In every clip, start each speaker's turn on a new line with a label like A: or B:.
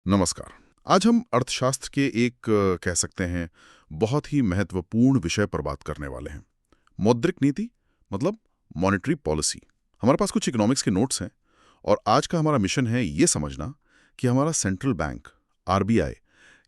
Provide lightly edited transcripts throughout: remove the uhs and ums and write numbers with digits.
A: नमस्कार। आज हम अर्थशास्त्र के एक कह सकते हैं बहुत ही महत्वपूर्ण विषय पर बात करने वाले हैं। मौद्रिक नीति मतलब मॉनेटरी पॉलिसी। हमारे पास कुछ इकोनॉमिक्स के नोट्स हैं और आज का हमारा मिशन है ये समझना कि हमारा सेंट्रल बैंक आरबीआई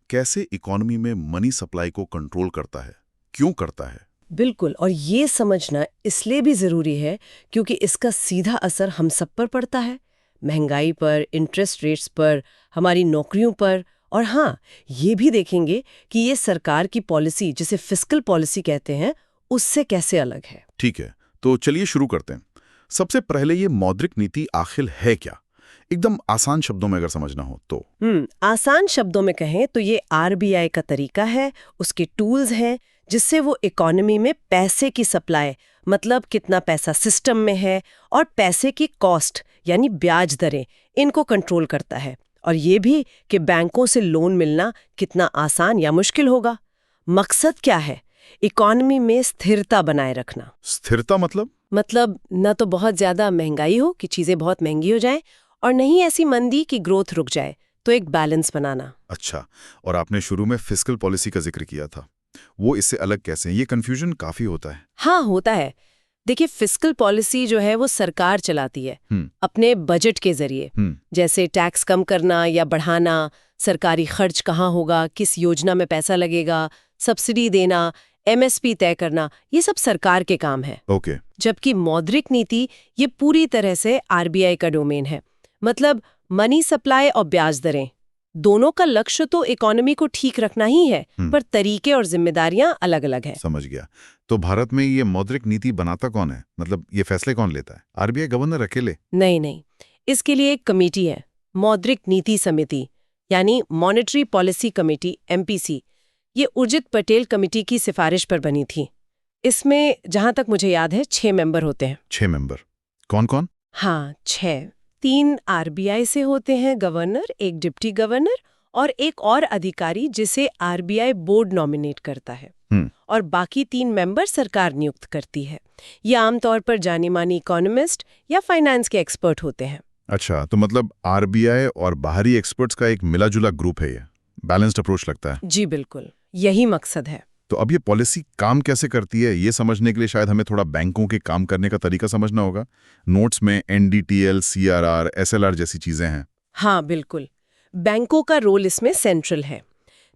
A: कैसे इकोनॉमी में मनी सप्लाई को कंट्रोल करता है, क्यों करता है।
B: बिल्कुल, और ये समझना इसलिए भी जरूरी है क्योंकि इसका सीधा असर हम सब पर पड़ता है। महंगाई पर, इंटरेस्ट रेट्स पर, हमारी नौकरियों पर। और हाँ, ये भी देखेंगे कि ये सरकार की पॉलिसी, जिसे फिस्कल पॉलिसी कहते हैं, उससे कैसे अलग है।
A: ठीक है, तो चलिए शुरू करते हैं। सबसे पहले ये मौद्रिक नीति आखिर है क्या, एकदम आसान शब्दों में अगर समझना हो तो।
B: आसान शब्दों में कहें तो ये आरबीआई का तरीका है, उसके टूल्स हैं जिससे वो इकोनॉमी में पैसे की सप्लाई, मतलब कितना पैसा सिस्टम में है, और पैसे की कॉस्ट यानी ब्याज दरें, इनको कंट्रोल करता है। और ये भी कि बैंकों से लोन मिलना कितना आसान या मुश्किल होगा। मकसद क्या है? इकोनॉमी में स्थिरता बनाए रखना।
A: स्थिरता मतलब
B: न तो बहुत ज्यादा महंगाई हो कि चीजें बहुत महंगी हो जाएं, और नहीं ऐसी मंदी कि ग्रोथ रुक जाए। तो एक बैलेंस बनाना।
A: अच्छा, और आपने शुरू में फिस्कल पॉलिसी का जिक्र किया था, वो इससे अलग कैसे है? ये कंफ्यूजन काफी होता है।
B: हाँ, होता है। देखिए, फिस्कल पॉलिसी जो है वो सरकार चलाती है अपने बजट के जरिए, जैसे टैक्स कम करना या बढ़ाना, सरकारी खर्च कहाँ होगा, किस योजना में पैसा लगेगा, सब्सिडी देना, एमएसपी तय करना, ये सब सरकार के काम है।
A: ओके।
B: जबकि मौद्रिक नीति ये पूरी तरह से आरबीआई का डोमेन है। मतलब मनी सप्लाई और ब्याज दरें, दोनों का लक्ष्य तो इकोनॉमी को ठीक रखना ही है, पर तरीके और जिम्मेदारियां अलग अलग हैं।
A: समझ गया। तो भारत में ये मौद्रिक नीति बनाता कौन है, मतलब ये फैसले कौन लेता है? आरबीआई गवर्नर अकेले?
B: नहीं, इसके लिए एक कमेटी है, मौद्रिक नीति समिति, यानी मॉनेटरी पॉलिसी कमेटी, एमपीसी। ये उर्जित पटेल कमेटी की सिफारिश पर बनी थी। इसमें जहां तक मुझे याद है 6 मेंबर होते हैं।
A: 6 मेंबर? कौन कौन?
B: हाँ, 6। 3 आरबीआई से होते हैं गवर्नर, एक डिप्टी गवर्नर और एक और अधिकारी जिसे आरबीआई बोर्ड नॉमिनेट करता है। और बाकी 3 मेंबर सरकार नियुक्त करती है। ये आमतौर पर जानी मानी इकोनॉमिस्ट या फाइनेंस के एक्सपर्ट होते हैं।
A: अच्छा, तो मतलब आरबीआई और बाहरी एक्सपर्ट्स का एक मिला जुला ग्रुप है, ये बैलेंस्ड अप्रोच लगता है।
B: जी बिल्कुल, यही मकसद है।
A: तो अब ये पॉलिसी काम कैसे करती है, ये समझने के लिए शायद हमें थोड़ा बैंकों के काम करने का तरीका समझना होगा। नोट्स में एनडीटीएल, सीआरआर, एसएलआर जैसी चीजें हैं।
B: हाँ बिल्कुल, बैंकों का रोल इसमें सेंट्रल है।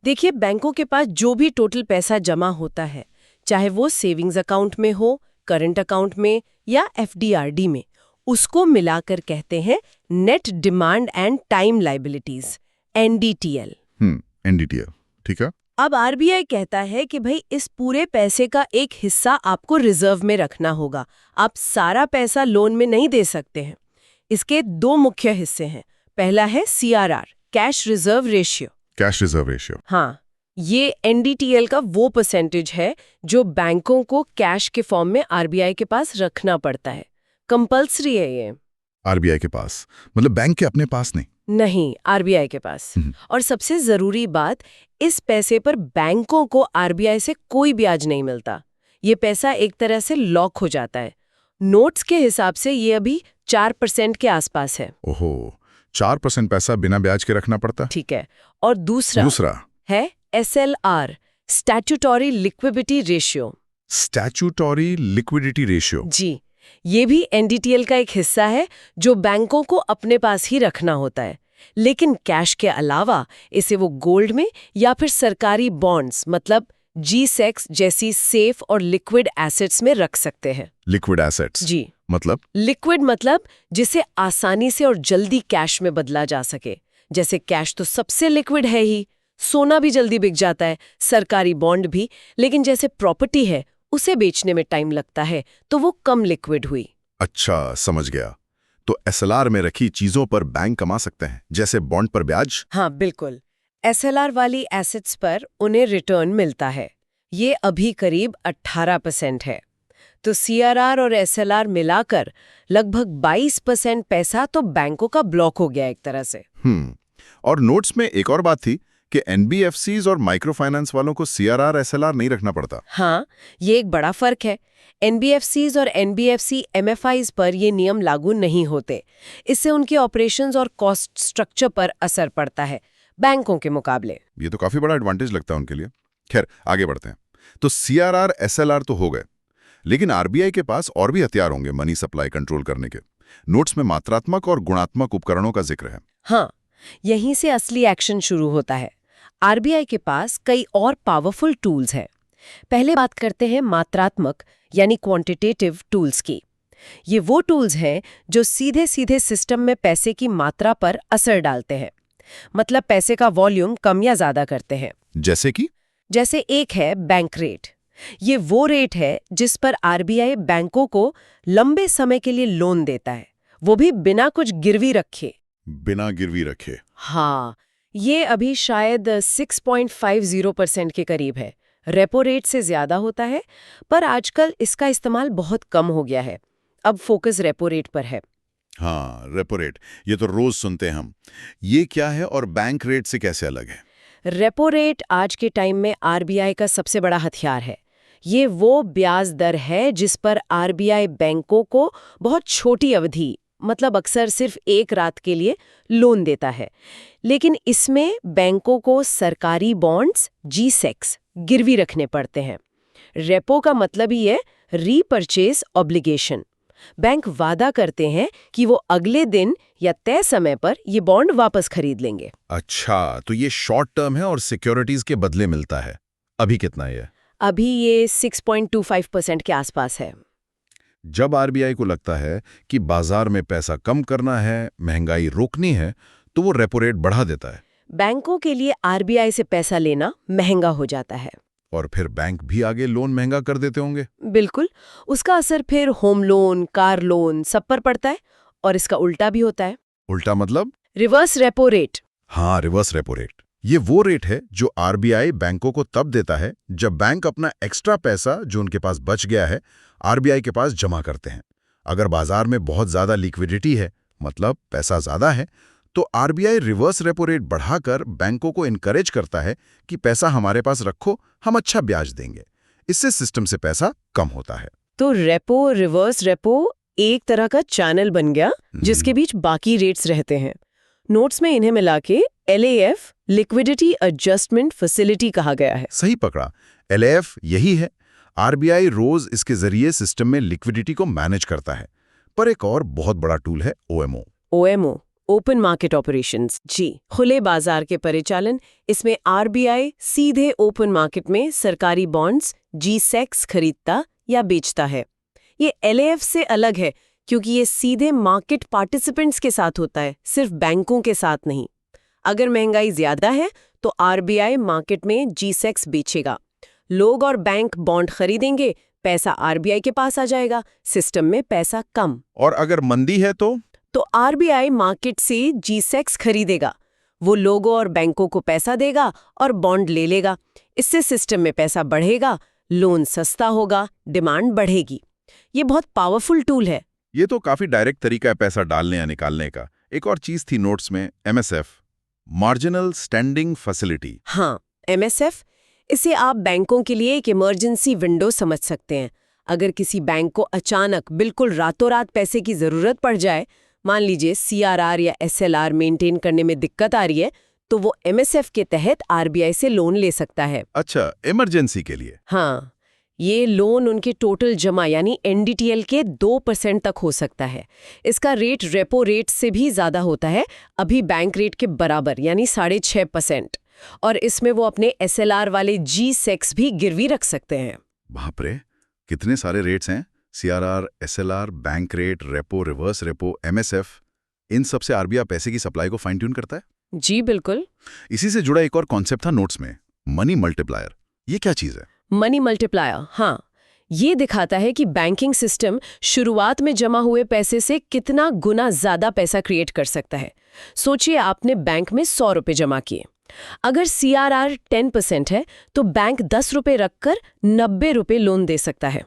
B: देखिए, बैंकों के पास जो भी टोटल पैसा जमा होता है, चाहे वो सेविंग्स अकाउंट में हो, करंट अकाउंट में या एफडीआरडी में, उसको मिलाकर कहते हैं net demand and time liabilities, NDTL.
A: NDTL, ठीक है।
B: अब आरबीआई कहता है कि भाई इस पूरे पैसे का एक हिस्सा आपको रिजर्व में रखना होगा। आप सारा पैसा लोन में नहीं दे सकते हैं। इसके 2 मुख्य हिस्से हैं। पहला है CRR, cash reserve ratio.
A: Cash reserve ratio?
B: हाँ, ये एनडीटीएल का वो परसेंटेज है जो बैंकों को कैश के फॉर्म में आरबीआई के पास रखना पड़ता है। कंपल्सरी है ये।
A: आरबीआई के पास मतलब बैंक के अपने पास
B: नहीं, आरबीआई के पास। और सबसे जरूरी बात, इस पैसे पर बैंकों को आरबीआई से कोई ब्याज नहीं मिलता। ये पैसा एक तरह से लॉक हो जाता है। नोट्स के हिसाब से ये अभी 4% के आसपास है।
A: ओहो, 4% पैसा बिना ब्याज के रखना पड़ता?
B: ठीक है। और दूसरा है SLR, statutory liquidity ratio.
A: Statutory liquidity ratio?
B: जी, ये भी एनडीटीएल का एक हिस्सा है जो बैंकों को अपने पास ही रखना होता है। लेकिन कैश के अलावा इसे वो गोल्ड में या फिर सरकारी बॉन्ड्स, मतलब जी-सेक्स जैसी सेफ और लिक्विड एसेट्स में रख सकते हैं।
A: Liquid assets?
B: जी,
A: मतलब?
B: लिक्विड मतलब जिसे आसानी से और जल्दी कैश में बदला जा सके। जैसे कैश तो सबसे लिक्विड है ही, सोना भी जल्दी बिक जाता है, सरकारी बॉन्ड भी। लेकिन जैसे प्रॉपर्टी है, उसे बेचने में टाइम लगता है, तो वो कम लिक्विड हुई।
A: अच्छा, समझ गया। तो एसएलआर में रखी चीजों पर बैंक कमा सकते हैं, जैसे बॉन्ड पर ब्याज?
B: हाँ बिल्कुल, एसएलआर वाली एसेट्स पर उन्हें रिटर्न मिलता है। ये अभी करीब 18% है। तो सीआरआर और एसएलआर मिलाकर लगभग 22% पैसा तो बैंकों का ब्लॉक हो गया एक तरह से।
A: और नोट्स में एक और बात थी कि एनबीएफसीज और माइक्रो फाइनेंस वालों को सीआरआर, एसएलआर नहीं रखना पड़ता।
B: हाँ, ये एक बड़ा फर्क है। एनबीएफसीज और एनबीएफसी एमएफआईज पर ये नियम लागू नहीं होते। इससे उनके ऑपरेशंस और कॉस्ट स्ट्रक्चर पर असर पड़ता है। बैंकों के मुकाबले।
A: ये तो काफी बड़ा एडवांटेज लगता है उनके लिए। खैर, आगे बढ़ते हैं। तो सीआरआर, एसएलआर तो हो गए, लेकिन आरबीआई के पास और भी हथियार होंगे मनी सप्लाई कंट्रोल करने के। नोट्स में मात्रात्मक और गुणात्मक उपकरणों का जिक्र है।
B: हाँ, यहीं से असली एक्शन शुरू होता है। आरबीआई के पास कई और पावरफुल टूल्स हैं। पहले बात करते हैं मात्रात्मक यानी क्वांटिटेटिव टूल्स की। ये वो टूल्स हैं जो सीधे सीधे सिस्टम में पैसे की मात्रा पर असर डालते हैं, मतलब पैसे का वॉल्यूम कम या ज्यादा करते हैं। जैसे एक है बैंक रेट। ये वो रेट है जिस पर आरबीआई बैंकों को लंबे समय के लिए लोन देता है, वो भी बिना कुछ गिरवी रखे।
A: बिना गिरवी रखे?
B: हाँ, ये अभी शायद 6.50% के करीब है। रेपो रेट से ज्यादा होता है, पर आजकल इसका इस्तेमाल बहुत कम हो गया है। अब फोकस रेपो रेट पर है।
A: हाँ, रेपो रेट, ये तो रोज सुनते हैं हम। ये क्या है और बैंक रेट से कैसे अलग है?
B: रेपो रेट आज के टाइम में आरबीआई का सबसे बड़ा हथियार है। ये वो ब्याज दर है जिस पर आरबीआई बैंकों को बहुत छोटी अवधि, मतलब अक्सर सिर्फ एक रात के लिए लोन देता है। लेकिन इसमें बैंकों को सरकारी बॉन्ड्स G-Secs गिरवी रखने पड़ते हैं। रेपो का मतलब ही है रीपर्चेज ऑब्लिगेशन। बैंक वादा करते हैं कि वो अगले दिन या तय समय पर ये बॉन्ड वापस खरीद लेंगे।
A: अच्छा, तो ये शॉर्ट टर्म है और सिक्योरिटीज के बदले मिलता है। अभी कितना है?
B: अभी ये 6.25% के आसपास है।
A: जब आरबीआई को लगता है कि बाजार में पैसा कम करना है, महंगाई रोकनी है, तो वो रेपो रेट बढ़ा देता है।
B: बैंकों के लिए आरबीआई से पैसा लेना महंगा हो जाता है।
A: और फिर बैंक भी आगे लोन महंगा कर देते होंगे।
B: बिल्कुल, उसका असर फिर होम लोन, कार लोन सब पर पड़ता है। और इसका उल्टा भी होता है।
A: उल्टा मतलब?
B: Reverse repo rate.
A: हाँ, रिवर्स रेपो रेट। ये वो रेट है जो आरबीआई बैंकों को तब देता है जब बैंक अपना एक्स्ट्रा पैसा जो उनके पास बच गया है आरबीआई के पास जमा करते हैं। अगर बाजार में बहुत ज्यादा लिक्विडिटी है, मतलब पैसा ज्यादा है, तो आरबीआई रिवर्स रेपो रेट बढ़ाकर बैंकों को इनकरेज करता है कि पैसा हमारे पास रखो, हम अच्छा ब्याज देंगे। इससे सिस्टम से पैसा कम होता है।
B: तो रेपो रिवर्स रेपो एक तरह का चैनल बन गया जिसके बीच बाकी रेट्स रहते हैं। नोट्स में इन्हें मिला के LAF लिक्विडिटी एडजस्टमेंट फैसिलिटी कहा गया है।
A: सही पकड़ा, LAF यही है। आरबीआई रोज इसके जरिए सिस्टम में लिक्विडिटी को मैनेज करता है। पर एक और बहुत बड़ा टूल है OMO,
B: ओपन मार्केट ऑपरेशंस। जी, खुले बाजार के परिचालन। इसमें आरबीआई सीधे ओपन मार्केट में सरकारी बॉन्ड्स G-Secs खरीदता या बेचता है। ये LAF से अलग है क्योंकि ये सीधे मार्केट पार्टिसिपेंट्स के साथ होता है, सिर्फ बैंकों के साथ नहीं। अगर महंगाई ज्यादा है तो आरबीआई मार्केट में G-Secs बेचेगा, लोग और बैंक बॉन्ड खरीदेंगे, पैसा आरबीआई के पास आ जाएगा, सिस्टम में पैसा कम।
A: और अगर मंदी है तो
B: आरबीआई मार्केट से G-Secs खरीदेगा, वो लोगों और बैंकों को पैसा देगा और बॉन्ड ले लेगा। इससे सिस्टम में पैसा बढ़ेगा, लोन सस्ता होगा, डिमांड बढ़ेगी। ये बहुत पावरफुल टूल है।
A: ये तो काफी डायरेक्ट तरीका है पैसा डालने या निकालने का। एक और चीज थी नोट्स में, MSF, मार्जिनल स्टैंडिंग फैसिलिटी।
B: हाँ, MSF, इसे आप बैंकों के लिए एक इमरजेंसी विंडो समझ सकते हैं। अगर किसी बैंक को अचानक बिल्कुल रातों रात पैसे की जरूरत पड़ जाए, मान लीजिए CRR या SLR मेंटेन करने में दिक्कत आ रही है, तो वो MSF के तहत आरबीआई से लोन ले सकता है।
A: अच्छा, इमरजेंसी के लिए?
B: हाँ, ये लोन उनके टोटल जमा यानी NDTL के 2% तक हो सकता है। इसका रेट रेपो रेट से भी ज्यादा होता है, अभी बैंक रेट के बराबर यानी 6.5%। और इसमें वो अपने SLR वाले G-Secs भी गिरवी रख सकते हैं।
A: बाप रे, कितने सारे रेट्स हैं। CRR, SLR, bank rate, repo, reverse repo, MSF, इन सब से आरबीआई पैसे की सप्लाई को फाइन ट्यून करता है।
B: जी बिल्कुल।
A: इसी से जुड़ा एक और कॉन्सेप्ट था नोट्स में, मनी मल्टीप्लायर। ये क्या चीज है?
B: मनी मल्टीप्लायर, हाँ, ये दिखाता है कि बैंकिंग सिस्टम शुरुआत में जमा हुए पैसे से कितना गुना ज्यादा पैसा क्रिएट कर सकता है। सोचिए आपने बैंक में 100 रुपए जमा किए। अगर CRR 10% है तो बैंक 10 रुपए रखकर 90 रुपए लोन दे सकता है।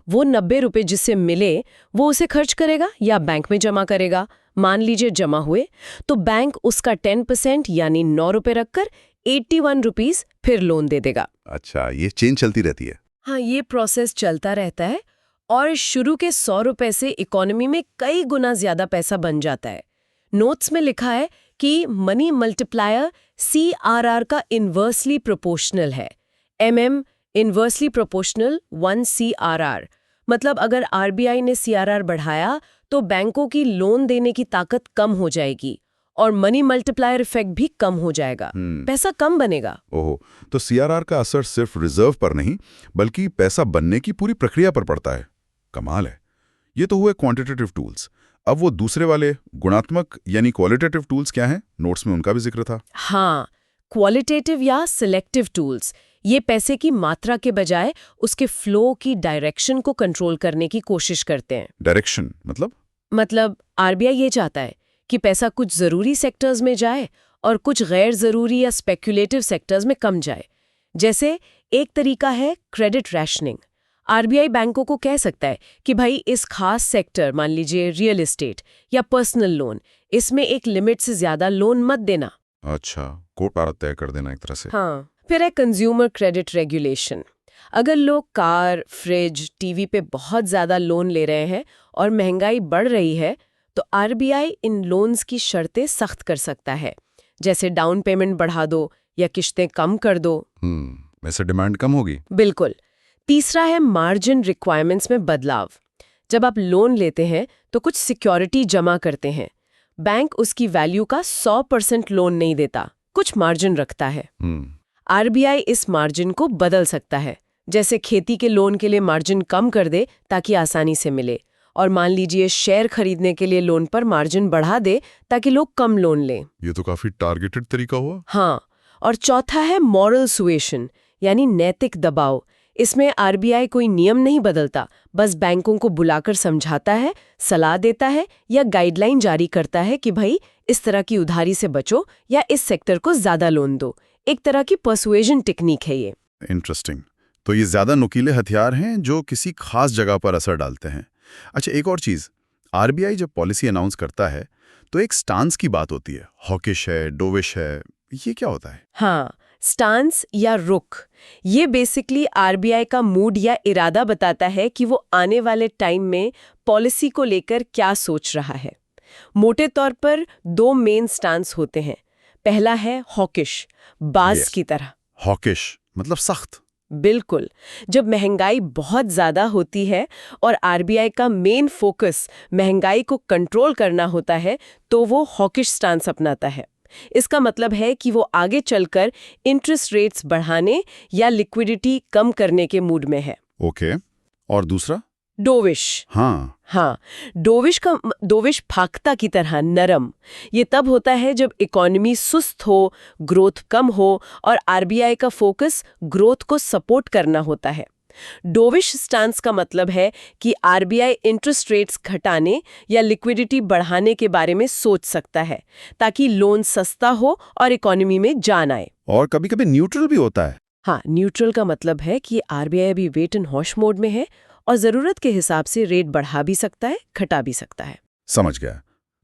B: वो 90 रुपए जिससे मिले वो उसे खर्च करेगा या बैंक में जमा करेगा। मान लीजिए जमा हुए तो बैंक उसका 10% यानी 9 रुपए रखकर 81 रुपीस फिर लोन दे देगा।
A: अच्छा, ये चेन चलती रहती है।
B: हाँ, ये प्रोसेस चलता रहता है और शुरू के 100 रुपए से इकोनॉमी में कई गुना ज्यादा पैसा बन जाता है। नोट्स में लिखा है जबकि मनी मल्टीप्लायर CRR का इन्वर्सली प्रोपोर्शनल है। MM inversely proportional 1 CRR। मतलब अगर RBI ने CRR बढ़ाया तो बैंकों की लोन देने की ताकत कम हो जाएगी और मनी मल्टीप्लायर इफेक्ट भी कम हो जाएगा। पैसा कम बनेगा।
A: ओहो, तो सीआरआर का असर सिर्फ रिजर्व पर नहीं बल्कि पैसा बनने की पूरी प्रक्रिया पर पड़ता है। कमाल है। ये तो हुए क्वांटिटेटिव टूल्स। अब वो दूसरे वाले गुणात्मक यानी क्वालिटेटिव टूल्स क्या हैं? नोट्स में उनका भी जिक्र था।
B: हाँ, क्वालिटेटिव या सिलेक्टिव टूल्स ये पैसे की मात्रा के बजाय उसके फ्लो की डायरेक्शन को कंट्रोल करने की कोशिश करते हैं।
A: डायरेक्शन मतलब
B: RBI ये चाहता है कि पैसा कुछ जरूरी सेक्टर्स में जाए और कुछ गैर जरूरी या स्पेक्युलेटिव सेक्टर्स में कम जाए। जैसे एक तरीका है क्रेडिट रैशनिंग। RBI बैंकों को कह सकता है कि भाई इस खास सेक्टर, मान लीजिए रियल एस्टेट या पर्सनल लोन, इसमें एक लिमिट से ज्यादा लोन मत देना।
A: अच्छा, कोर्ट पारा तय कर देना एक तरह से।
B: हाँ, फिर है कंज्यूमर क्रेडिट रेगुलेशन। अगर लोग कार, फ्रिज, टीवी पे बहुत ज्यादा लोन ले रहे हैं और महंगाई बढ़ रही है तो RBI इन लोन्स की शर्तें सख्त कर सकता है, जैसे डाउन पेमेंट बढ़ा दो या किश्तें कम कर दो।
A: वैसे डिमांड कम होगी।
B: बिल्कुल। तीसरा है मार्जिन रिक्वायरमेंट्स में बदलाव। जब आप लोन लेते हैं तो कुछ सिक्योरिटी जमा करते हैं। बैंक उसकी वैल्यू का 100% लोन नहीं देता, कुछ मार्जिन रखता है। RBI इस मार्जिन को बदल सकता है, जैसे खेती के लोन के लिए मार्जिन कम कर दे ताकि आसानी से मिले, और मान लीजिए शेयर खरीदने के लिए लोन पर मार्जिन बढ़ा दे ताकि लोग कम लोन लें।
A: ये तो काफी टारगेटेड तरीका हुआ।
B: हाँ, और चौथा है मॉरल सुएशन यानी नैतिक दबाव। इसमें RBI कोई नियम नहीं बदलता, बस बैंकों को बुलाकर समझाता है, सलाह देता है या गाइडलाइन जारी करता है कि भाई इस तरह की उधारी से बचो या इस सेक्टर को ज्यादा लोन दो। एक तरह की पर्सुएजन टेक्निक है ये।
A: इंटरेस्टिंग। तो ये ज्यादा नुकीले हथियार हैं जो किसी खास जगह पर असर डालते हैं। अच्छा, एक और चीज, RBI जब पॉलिसी अनाउंस करता है तो एक स्टांस की बात होती है। हॉकिश है, डोविश है, ये क्या होता है?
B: हाँ, स्टांस या रुख, ये बेसिकली RBI का मूड या इरादा बताता है कि वो आने वाले टाइम में पॉलिसी को लेकर क्या सोच रहा है। मोटे तौर पर 2 मेन स्टांस होते हैं। पहला है हॉकिश, बाज की तरह।
A: हॉकिश मतलब सख्त।
B: बिल्कुल। जब महंगाई बहुत ज्यादा होती है और RBI का मेन फोकस महंगाई को कंट्रोल करना होता है तो वो हॉकिश स्टांस अपनाता है। इसका मतलब है कि वो आगे चलकर इंटरेस्ट रेट्स बढ़ाने या लिक्विडिटी कम करने के मूड में है।
A: ओके, और दूसरा?
B: डोविश।
A: हाँ,
B: डोविश फाख्ता की तरह नरम। ये तब होता है जब इकोनॉमी सुस्त हो, ग्रोथ कम हो और RBI का फोकस ग्रोथ को सपोर्ट करना होता है। डोविश स्टांस का मतलब है कि RBI इंटरेस्ट रेट्स घटाने या लिक्विडिटी बढ़ाने के बारे में सोच सकता है ताकि लोन सस्ता हो और इकोनॉमी में जान आए।
A: और कभी-कभी न्यूट्रल भी होता है।
B: हाँ, न्यूट्रल का मतलब है कि RBI अभी वेट एंड वॉच मोड में है और जरूरत के हिसाब से रेट बढ़ा भी सकता है, घटा भी सकता है।
A: समझ गया।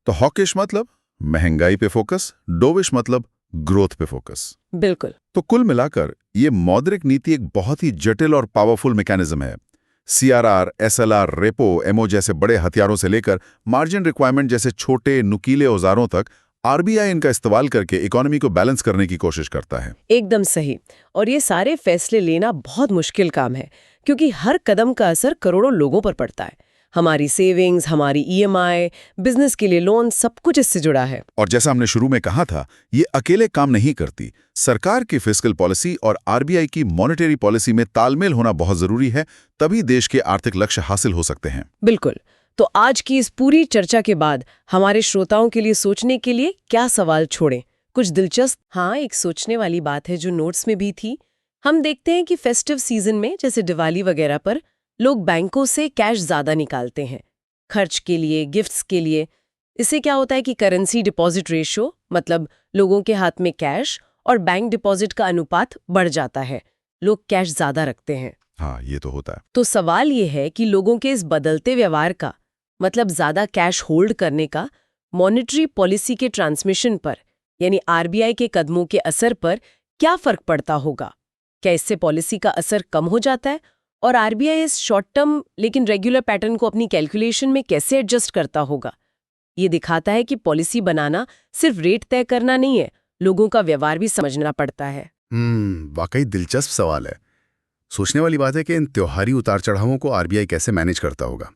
A: तो हॉकिश मतलब महंगाई पे फोकस, डोविश मतलब ग्रोथ पे फोकस।
B: बिल्कुल।
A: तो कुल मिलाकर ये मौद्रिक नीति एक बहुत ही जटिल और पावरफुल मैकेनिज्म है। CRR, SLR, रेपो, MO जैसे बड़े हथियारों से लेकर मार्जिन रिक्वायरमेंट जैसे छोटे नुकीले औजारों तक RBI इनका इस्तेमाल करके इकोनॉमी को बैलेंस करने की कोशिश करता है।
B: एकदम सही। और ये सारे फैसले लेना बहुत मुश्किल काम है क्योंकि हर कदम का असर करोड़ों लोगों पर पड़ता है। हमारी सेविंग्स, हमारी EMI, बिजनेस के लिए लोन, सब कुछ इससे जुड़ा है।
A: और जैसा हमने शुरू में कहा था, ये अकेले काम नहीं करती। सरकार की फिस्कल पॉलिसी और RBI की मॉनेटरी पॉलिसी में तालमेल होना बहुत जरूरी है, तभी देश के आर्थिक लक्ष्य हासिल हो सकते हैं।
B: बिल्कुल। तो आज की इस पूरी चर्चा के बाद हमारे श्रोताओं के लिए सोचने के लिए क्या सवाल छोड़ें? कुछ दिलचस्प। हाँ, एक सोचने वाली बात है जो नोट्स में भी थी। हम देखते हैं कि फेस्टिव सीजन में, जैसे दिवाली वगैरह पर, लोग बैंकों से कैश ज्यादा निकालते हैं, खर्च के लिए, गिफ्ट्स के लिए। इससे क्या होता है कि करेंसी डिपॉजिट रेशियो, मतलब लोगों के हाथ में कैश और बैंक डिपॉजिट का अनुपात बढ़ जाता है। लोग कैश ज्यादा रखते हैं।
A: हाँ, ये तो होता है।
B: तो सवाल ये है कि लोगों के इस बदलते व्यवहार का, मतलब ज्यादा कैश होल्ड करने का, मॉनेटरी पॉलिसी के ट्रांसमिशन पर यानी RBI के कदमों के असर पर क्या फर्क पड़ता होगा? क्या इससे पॉलिसी का असर कम हो जाता है और RBI इस शॉर्ट टर्म लेकिन रेगुलर पैटर्न को अपनी कैलकुलेशन में कैसे एडजस्ट करता होगा? ये दिखाता है कि पॉलिसी बनाना सिर्फ रेट तय करना नहीं है, लोगों का व्यवहार भी समझना पड़ता है।
C: वाकई दिलचस्प सवाल है। सोचने वाली बात है कि इन त्योहारी उतार चढ़ावों को आरबीआई कैसे मैनेज करता होगा।